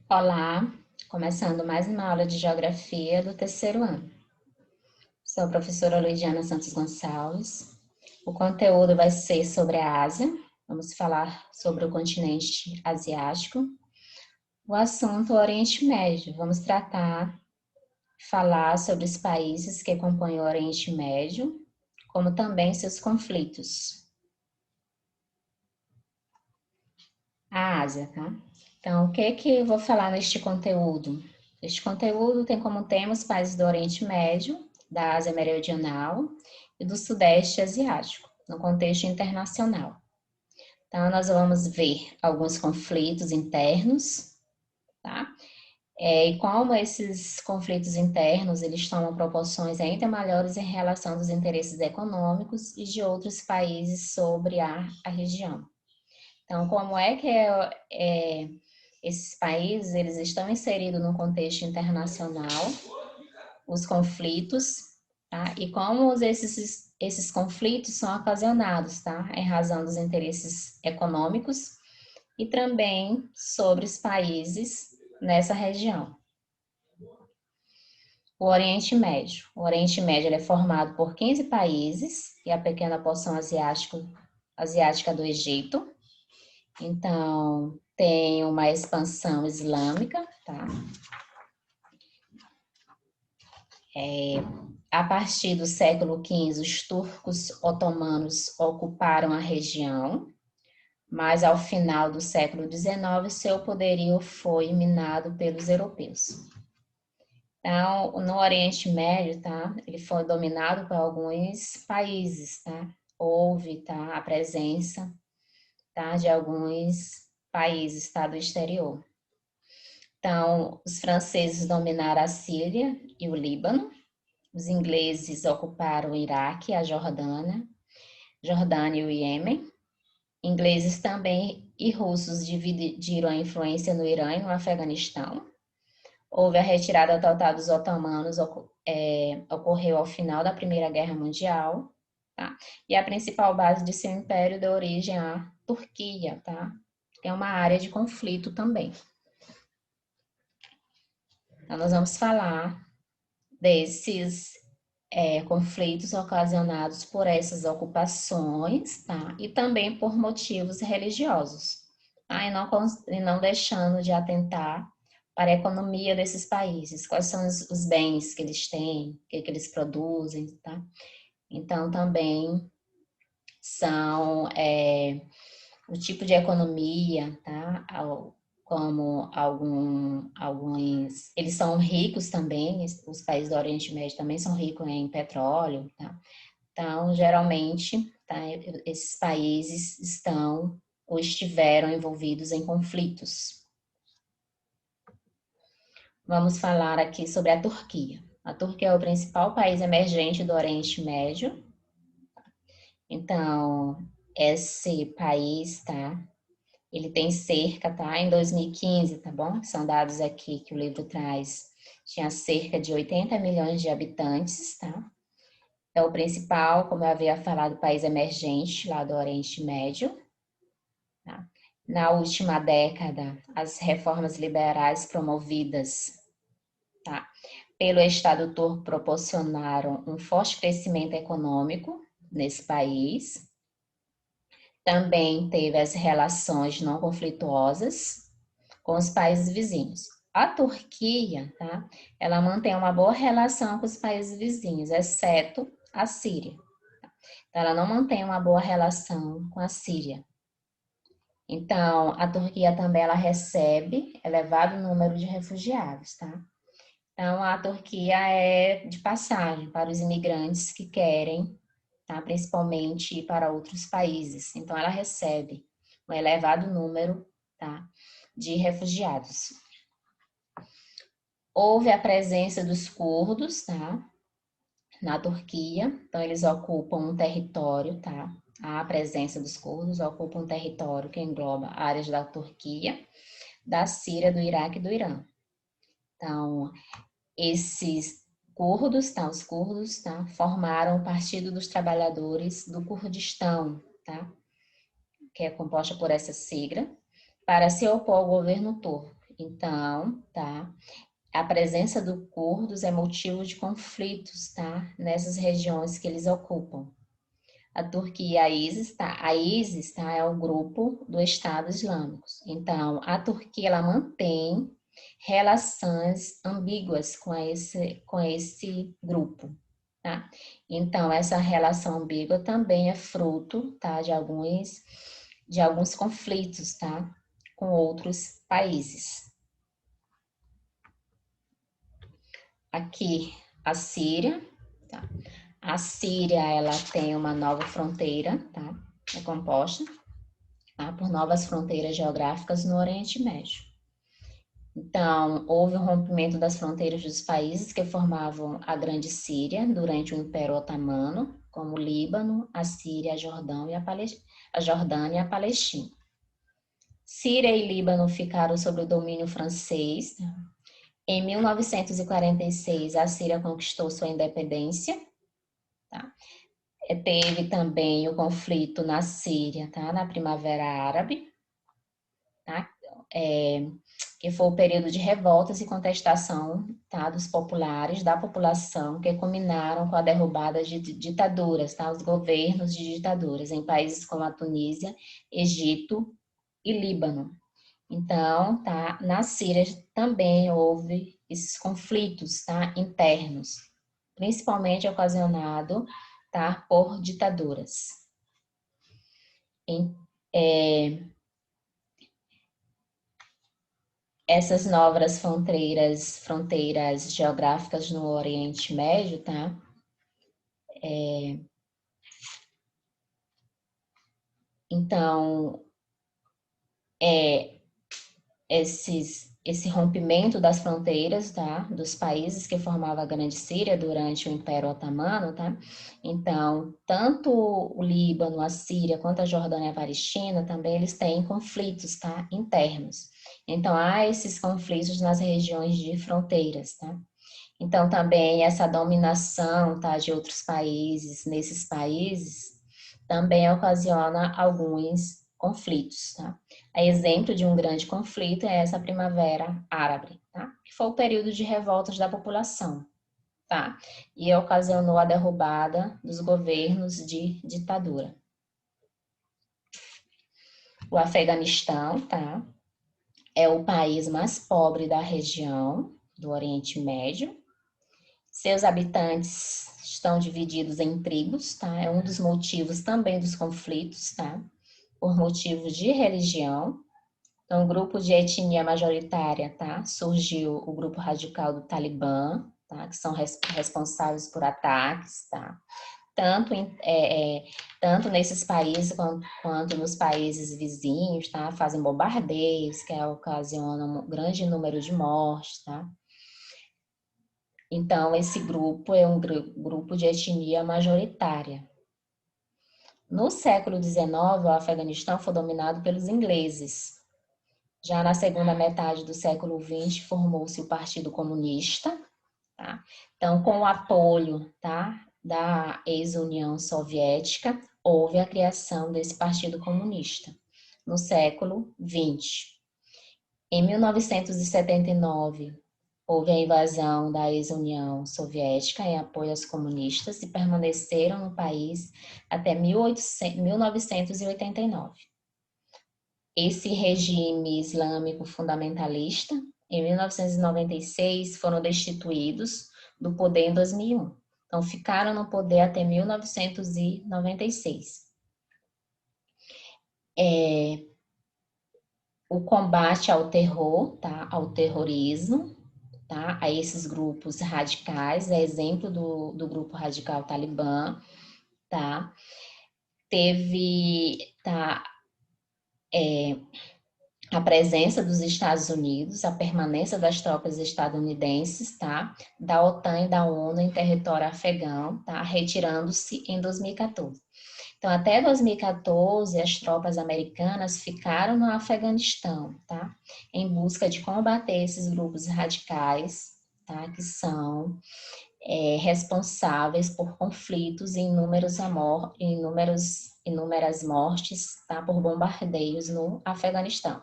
Olá, começando mais uma aula de Geografia do terceiro ano. Sou a professora Luidiana Santos Gonçalves. O conteúdo vai ser sobre a Ásia. Vamos falar sobre o continente asiático. O assunto o Oriente Médio. Vamos falar sobre os países que compõem o Oriente Médio, como também seus conflitos. A Ásia, tá? Então, o que eu vou falar neste conteúdo? Este conteúdo tem como tema os países do Oriente Médio, da Ásia Meridional e do Sudeste Asiático, no contexto internacional. Então, nós vamos ver alguns conflitos internos, tá? E como esses conflitos internos, eles tomam proporções ainda maiores em relação dos interesses econômicos e de outros países sobre a região. Então, como é que esses países eles estão inseridos no contexto internacional, os conflitos, tá? E como esses conflitos são ocasionados, tá? Em razão dos interesses econômicos e também sobre os países nessa região. O Oriente Médio. O Oriente Médio ele é formado por 15 países e a pequena porção asiática do Egito. Então, tem uma expansão islâmica, tá? A partir do século XV, os turcos otomanos ocuparam a região, mas ao final do século XIX, seu poderio foi minado pelos europeus. Então, no Oriente Médio, tá? Ele foi dominado por alguns países, tá? Houve, tá? A presença, tá? De alguns países, tá? Do exterior. Então, os franceses dominaram a Síria e o Líbano, os ingleses ocuparam o Iraque, a Jordânia e o Iêmen. Ingleses também e russos dividiram a influência no Irã e no Afeganistão. Houve a retirada total dos otomanos, ocorreu ao final da Primeira Guerra Mundial, tá? E a principal base de seu império deu origem à Turquia, tá? Que é uma área de conflito também. Então, nós vamos falar desses conflitos ocasionados por essas ocupações, tá? E também por motivos religiosos, tá? E não deixando de atentar para a economia desses países, quais são os bens que eles têm, o que eles produzem, tá? Então, também são o tipo de economia, tá? Como alguns, eles são ricos também, os países do Oriente Médio também são ricos em petróleo, tá? Então, geralmente, tá, esses países estão ou estiveram envolvidos em conflitos. Vamos falar aqui sobre a Turquia. A Turquia é o principal país emergente do Oriente Médio. Então, esse país, tá? Ele tem cerca, tá? Em 2015, tá bom? São dados aqui que o livro traz. Tinha cerca de 80 milhões de habitantes, tá? É o principal, como eu havia falado, país emergente lá do Oriente Médio. Tá? Na última década, as reformas liberais promovidas, tá, pelo Estado turco proporcionaram um forte crescimento econômico nesse país. Também teve as relações não conflituosas com os países vizinhos. A Turquia, tá, ela mantém uma boa relação com os países vizinhos, exceto a Síria. Então, ela não mantém uma boa relação com a Síria. Então, a Turquia também ela recebe elevado número de refugiados, tá? Então, a Turquia é de passagem para os imigrantes que querem, tá? Principalmente para outros países. Então, ela recebe um elevado número, tá? De refugiados. Houve a presença dos curdos, tá? Na Turquia. Então, eles ocupam um território, tá? A presença dos curdos ocupa um território que engloba áreas da Turquia, da Síria, do Iraque e do Irã. Então, esses curdos, tá? Os curdos, tá? Formaram o Partido dos Trabalhadores do Kurdistão, tá? Que é composta por essa sigla, para se opor ao governo turco. Então, tá? A presença dos curdos é motivo de conflitos, tá? Nessas regiões que eles ocupam. A Turquia e a ISIS, tá? É o grupo do Estado Islâmico. Então, a Turquia, ela mantém relações ambíguas com esse grupo, tá? Então, essa relação ambígua também é fruto, tá? De alguns conflitos, tá? Com outros países. Aqui, a Síria, tá? A Síria, ela tem uma nova fronteira, tá? É composta, tá? Por novas fronteiras geográficas no Oriente Médio. Então, houve o rompimento das fronteiras dos países que formavam a Grande Síria durante o Império Otomano, como o Líbano, a Síria, a Jordânia e a Palestina. Síria e Líbano ficaram sob o domínio francês. Em 1946, a Síria conquistou sua independência. Tá? Teve também o conflito na Síria, tá? Na Primavera Árabe, tá? Que foi o período de revoltas e contestação, tá? Dos populares, da população, que culminaram com a derrubada de ditaduras, tá? Os governos de ditaduras em países como a Tunísia, Egito e Líbano. Então, tá? Na Síria também houve esses conflitos, tá? Internos, principalmente ocasionado, tá? Por ditaduras. Essas novas fronteiras geográficas no Oriente Médio, tá? Então, esse rompimento das fronteiras, tá? Dos países que formavam a Grande Síria durante o Império Otomano, tá? Então, tanto o Líbano, a Síria, quanto a Jordânia e a Palestina, também eles têm conflitos, tá? Internos. Então, há esses conflitos nas regiões de fronteiras, tá? Então, também essa dominação, tá? De outros países, nesses países, também ocasiona alguns conflitos, tá? A exemplo de um grande conflito é essa Primavera Árabe, tá? Que foi o período de revoltas da população, tá? E ocasionou a derrubada dos governos de ditadura. O Afeganistão, tá? É o país mais pobre da região do Oriente Médio. Seus habitantes estão divididos em tribos, tá? É um dos motivos também dos conflitos, tá? Por motivos de religião. Então, grupo de etnia majoritária, tá? Surgiu o grupo radical do Talibã, tá? Que são responsáveis por ataques, tá? Tanto nesses países quanto nos países vizinhos, tá? Fazem bombardeios que ocasionam um grande número de mortes, tá? Então, esse grupo é um grupo de etnia majoritária. No século XIX, o Afeganistão foi dominado pelos ingleses. Já na segunda metade do século XX, formou-se o Partido Comunista. Tá? Então, com o apoio, tá, da ex-União Soviética, houve a criação desse Partido Comunista no século XX. Em 1979, houve a invasão da ex-União Soviética em apoio aos comunistas e permaneceram no país até 1989. Esse regime islâmico fundamentalista, em 1996, foram destituídos do poder em 2001. Então, ficaram no poder até 1996. O combate ao terror, tá? Ao terrorismo, tá? A esses grupos radicais, é exemplo do grupo radical Talibã, tá? Teve, tá? A presença dos Estados Unidos, a permanência das tropas estadunidenses, tá? Da OTAN e da ONU em território afegão, tá? Retirando-se em 2014. Então, até 2014, as tropas americanas ficaram no Afeganistão, tá? Em busca de combater esses grupos radicais, tá? Que são responsáveis por conflitos em inúmeros inúmeras mortes, tá, por bombardeios no Afeganistão.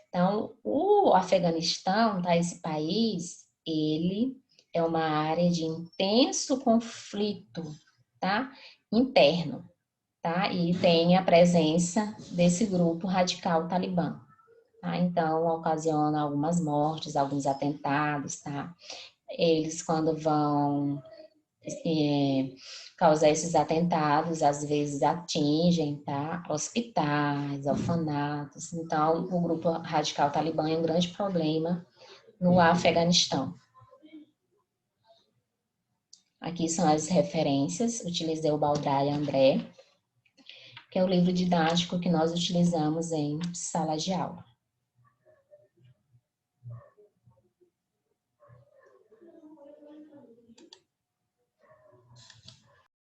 Então, o Afeganistão, tá, esse país, ele é uma área de intenso conflito, tá, interno, tá, e tem a presença desse grupo radical talibã, tá, então ocasiona algumas mortes, alguns atentados, tá, eles quando vão causar esses atentados, às vezes atingem, tá, hospitais, orfanatos. Então, o grupo radical talibã é um grande problema no Afeganistão. Aqui são as referências, utilizei o Baldrá André, que é o livro didático que nós utilizamos em sala de aula.